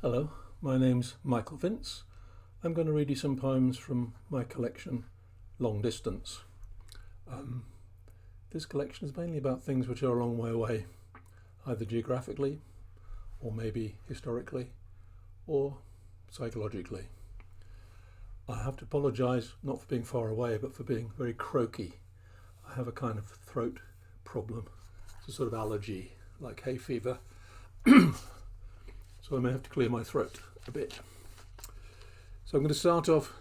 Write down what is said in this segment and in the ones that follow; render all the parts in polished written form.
Hello, my name's Michael Vince. I'm going to read you some poems from my collection, Long Distance. This collection is mainly about things which are a long way away, either geographically, or maybe historically, or psychologically. I have to apologise not for being far away, but for being very croaky. I have a kind of throat problem. It's a sort of allergy, like hay fever. So I may have to clear my throat a bit. So I'm going to start off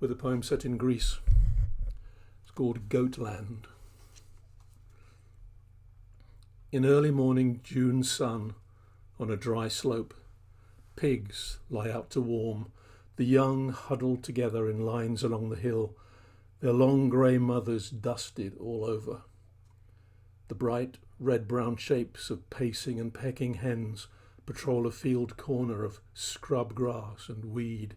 with a poem set in Greece. It's called Goatland. In early morning June sun on a dry slope, pigs lie out to warm, the young huddled together in lines along the hill, their long grey mothers dusted all over. The bright red-brown shapes of pacing and pecking hens patrol a field corner of scrub grass and weed.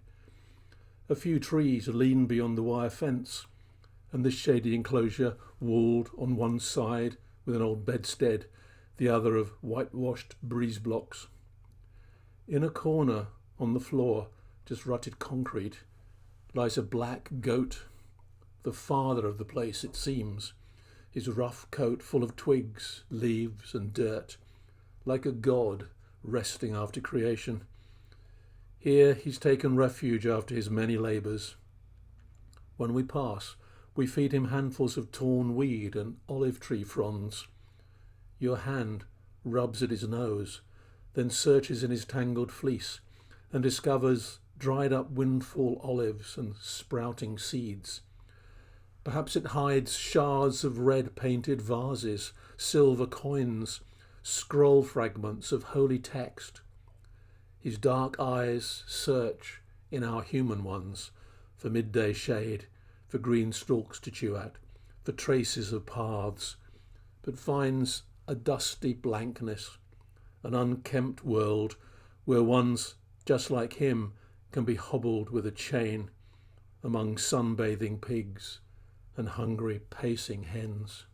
A few trees lean beyond the wire fence, and this shady enclosure walled on one side with an old bedstead, the other of whitewashed breeze blocks. In a corner on the floor, just rutted concrete, lies a black goat, the father of the place it seems, his rough coat full of twigs, leaves and dirt, like a god resting after creation. Here he's taken refuge after his many labours. When we pass, we feed him handfuls of torn weed and olive tree fronds. Your hand rubs at his nose, then searches in his tangled fleece and discovers dried up windfall olives and sprouting seeds. Perhaps it hides shards of red painted vases, silver coins, scroll fragments of holy text. His dark eyes search in our human ones for midday shade, for green stalks to chew at, for traces of paths, but finds a dusty blankness, an unkempt world where ones just like him can be hobbled with a chain among sunbathing pigs and hungry pacing hens.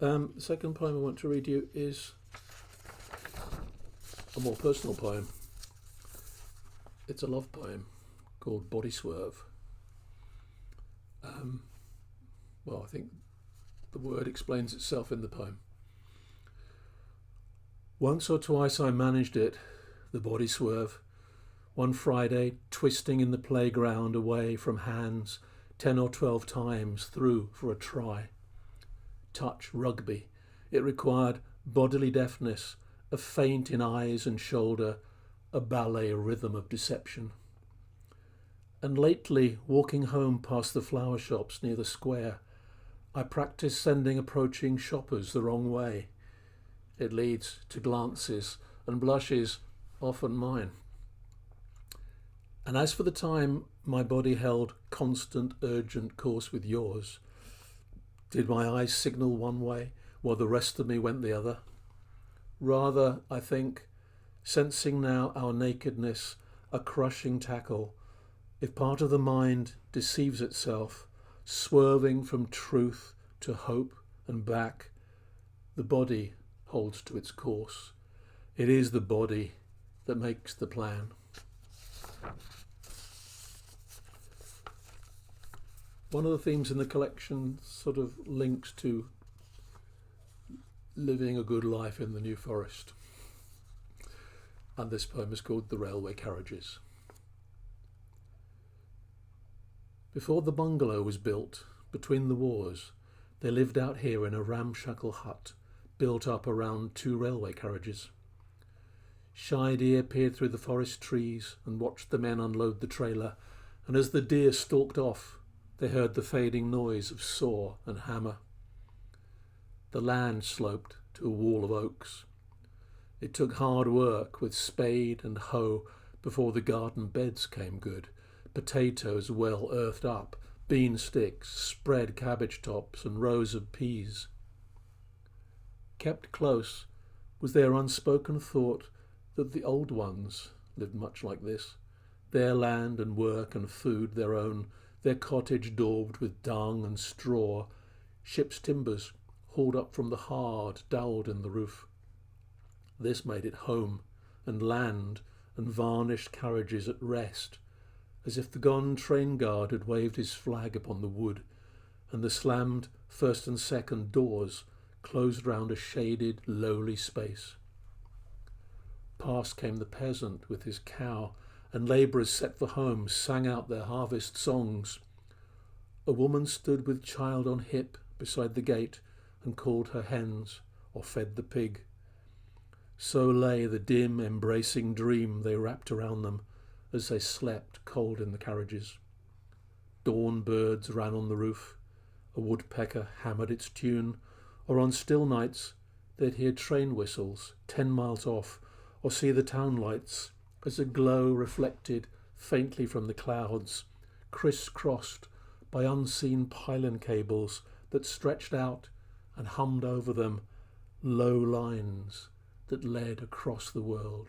The second poem I want to read you is a more personal poem. It's a love poem called Body Swerve. I think the word explains itself in the poem. Once or twice I managed it, the body swerve. One Friday, twisting in the playground away from hands 10 or 12 times through for a try. Touch rugby. It required bodily deftness, a feint in eyes and shoulder, a ballet rhythm of deception. And lately, walking home past the flower shops near the square, I practiced sending approaching shoppers the wrong way. It leads to glances and blushes, often mine. And as for the time my body held constant urgent course with yours, did my eyes signal one way while the rest of me went the other? Rather, I think, sensing now our nakedness a crushing tackle, if part of the mind deceives itself, swerving from truth to hope and back, the body holds to its course. It is the body that makes the plan. One of the themes in the collection sort of links to living a good life in the New Forest. And this poem is called The Railway Carriages. Before the bungalow was built, between the wars, they lived out here in a ramshackle hut built up around 2 railway carriages. Shy deer peered through the forest trees and watched the men unload the trailer, and as the deer stalked off, they heard the fading noise of saw and hammer. The land sloped to a wall of oaks. It took hard work with spade and hoe before the garden beds came good, potatoes well earthed up, bean sticks, spread cabbage tops and rows of peas. Kept close was their unspoken thought that the old ones lived much like this, their land and work and food their own, their cottage daubed with dung and straw, ship's timbers hauled up from the hard, dowled in the roof. This made it home, and land, and varnished carriages at rest, as if the gone train guard had waved his flag upon the wood, and the slammed first and second doors closed round a shaded, lowly space. Past came the peasant with his cow, and labourers set for home sang out their harvest songs. A woman stood with child on hip beside the gate and called her hens or fed the pig. So lay the dim, embracing dream they wrapped around them as they slept cold in the carriages. Dawn birds ran on the roof, a woodpecker hammered its tune, or on still nights they'd hear train whistles 10 miles off, or see the town lights as a glow reflected faintly from the clouds, criss-crossed by unseen pylon cables that stretched out and hummed over them low lines that led across the world.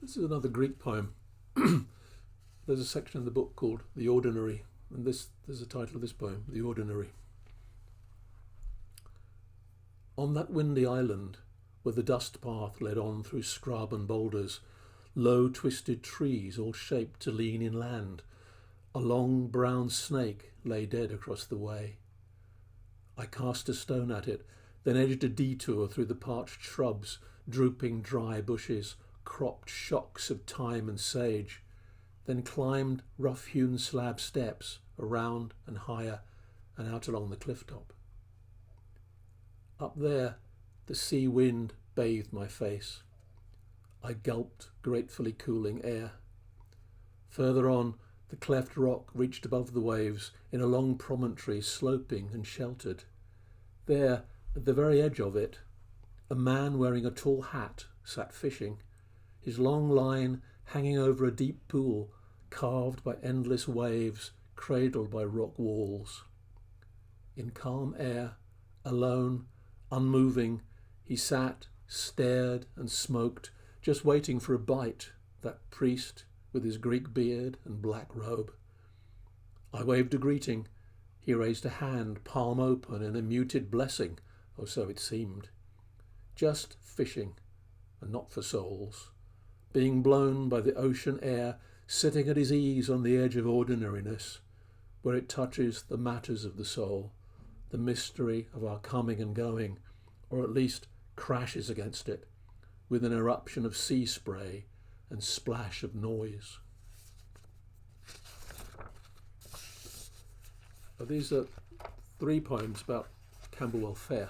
This is another Greek poem. There's a section in the book called The Ordinary, and there's the title of this poem, The Ordinary. On that windy island, where the dust path led on through scrub and boulders, low twisted trees all shaped to lean inland, a long brown snake lay dead across the way. I cast a stone at it, then edged a detour through the parched shrubs, drooping dry bushes, cropped shocks of thyme and sage, then climbed rough-hewn slab steps around and higher and out along the cliff top. Up there, the sea wind bathed my face. I gulped gratefully cooling air. Further on, the cleft rock reached above the waves in a long promontory sloping and sheltered. There, at the very edge of it, a man wearing a tall hat sat fishing, his long line hanging over a deep pool carved by endless waves, cradled by rock walls. In calm air, alone, unmoving, he sat, stared and smoked, just waiting for a bite, that priest with his Greek beard and black robe. I waved a greeting. He raised a hand, palm open, in a muted blessing, or so it seemed. Just fishing, and not for souls. Being blown by the ocean air, sitting at his ease on the edge of ordinariness, where it touches the matters of the soul, the mystery of our coming and going, or at least crashes against it, with an eruption of sea spray and splash of noise. These are 3 poems about Camberwell Fair,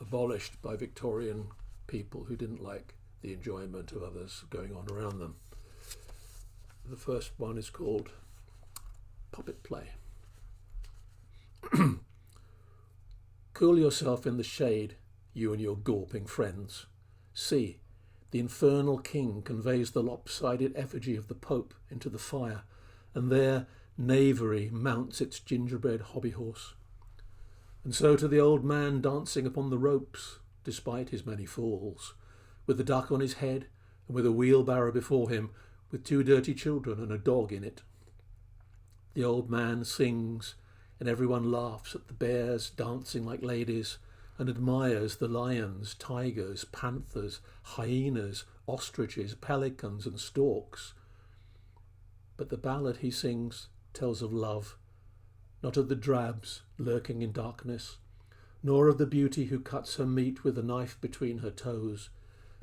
abolished by Victorian people who didn't like the enjoyment of others going on around them. The first one is called Puppet Play. Cool yourself in the shade, you and your gawping friends. See, the infernal king conveys the lopsided effigy of the Pope into the fire, and there knavery mounts its gingerbread hobby horse. And so to the old man dancing upon the ropes, despite his many falls, with the duck on his head, and with a wheelbarrow before him, with 2 dirty children and a dog in it. The old man sings, and everyone laughs at the bears dancing like ladies, and admires the lions, tigers, panthers, hyenas, ostriches, pelicans and storks. But the ballad he sings tells of love, not of the drabs lurking in darkness, nor of the beauty who cuts her meat with a knife between her toes,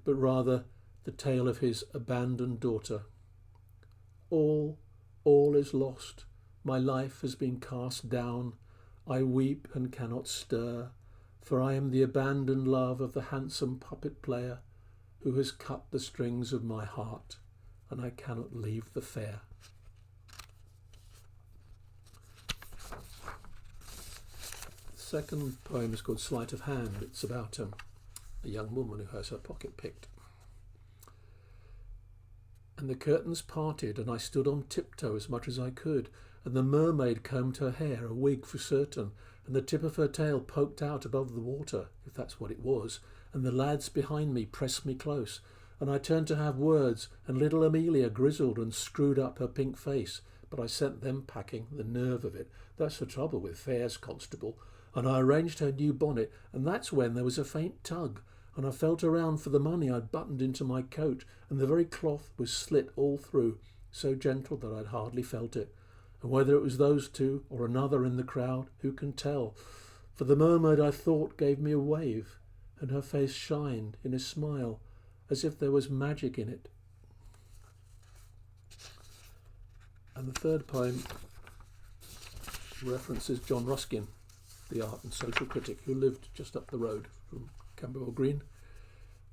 but rather the tale of his abandoned daughter. All is lost. My life has been cast down. I weep and cannot stir, for I am the abandoned love of the handsome puppet player who has cut the strings of my heart, and I cannot leave the fair. The second poem is called Sleight of Hand. It's about a young woman who has her pocket picked. And the curtains parted, and I stood on tiptoe as much as I could, and the mermaid combed her hair, a wig for certain, and the tip of her tail poked out above the water, if that's what it was, and the lads behind me pressed me close, and I turned to have words, and little Amelia grizzled and screwed up her pink face, but I sent them packing. The nerve of it. That's the trouble with fairs, constable. And I arranged her new bonnet, and that's when there was a faint tug, and I felt around for the money I'd buttoned into my coat, and the very cloth was slit all through, so gentle that I'd hardly felt it. And whether it was those two or another in the crowd, who can tell? For the mermaid, I thought, gave me a wave, and her face shined in a smile, as if there was magic in it. And the third poem references John Ruskin, the art and social critic who lived just up the road from Camberwell Green,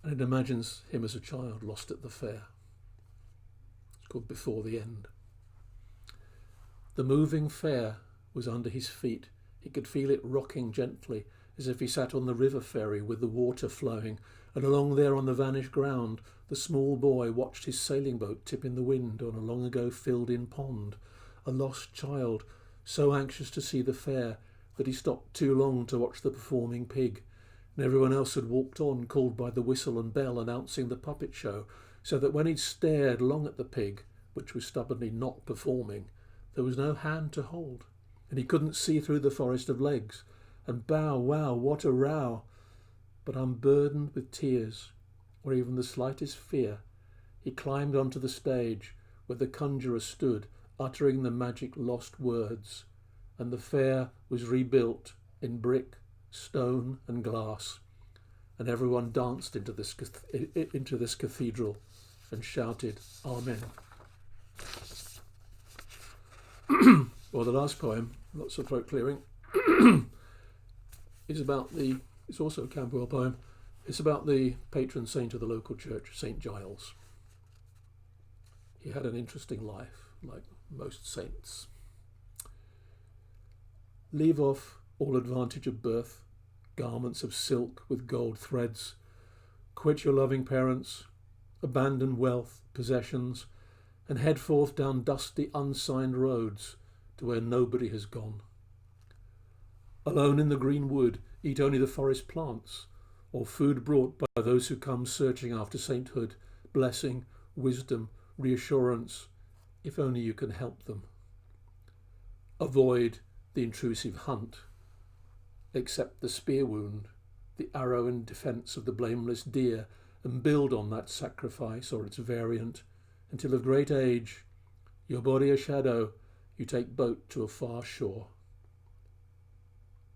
and it imagines him as a child lost at the fair. It's called Before the End. The moving fair was under his feet. He could feel it rocking gently, as if he sat on the river ferry with the water flowing, and along there on the vanished ground the small boy watched his sailing boat tip in the wind on a long ago filled-in pond, a lost child, so anxious to see the fair that he stopped too long to watch the performing pig, and everyone else had walked on, called by the whistle and bell announcing the puppet show, so that when he'd stared long at the pig, which was stubbornly not performing, there was no hand to hold, and he couldn't see through the forest of legs, and bow, wow, what a row! But unburdened with tears, or even the slightest fear, he climbed onto the stage where the conjurer stood, uttering the magic lost words, and the fair was rebuilt in brick, stone and glass, and everyone danced into this cathedral and shouted, Amen. Well, the last poem, lots of throat clearing, it's also a Camberwell poem. It's about the patron saint of the local church, St. Giles. He had an interesting life, like most saints. Leave off all advantage of birth, garments of silk with gold threads. Quit your loving parents, abandon wealth, possessions, and head forth down dusty, unsigned roads to where nobody has gone. Alone in the green wood, eat only the forest plants, or food brought by those who come searching after sainthood, blessing, wisdom, reassurance, if only you can help them. Avoid the intrusive hunt. Accept the spear wound, the arrow in defence of the blameless deer, and build on that sacrifice or its variant, until of great age, your body a shadow, you take boat to a far shore.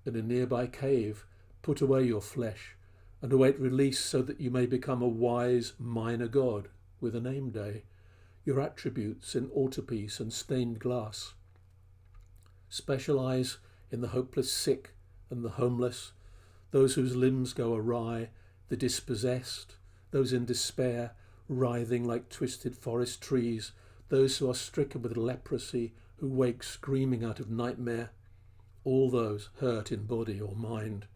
In a nearby cave, put away your flesh, and await release so that you may become a wise minor god with a name day, your attributes in altarpiece and stained glass. Specialise in the hopeless sick and the homeless, those whose limbs go awry, the dispossessed, those in despair, writhing like twisted forest trees, those who are stricken with leprosy, who wake screaming out of nightmare, all those hurt in body or mind.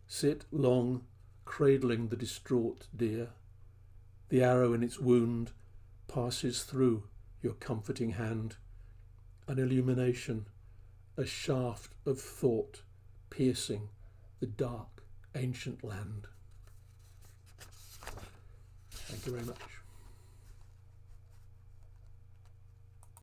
Sit long, cradling the distraught deer. The arrow in its wound passes through your comforting hand. An illumination, a shaft of thought piercing the dark, ancient land. Thank you very much.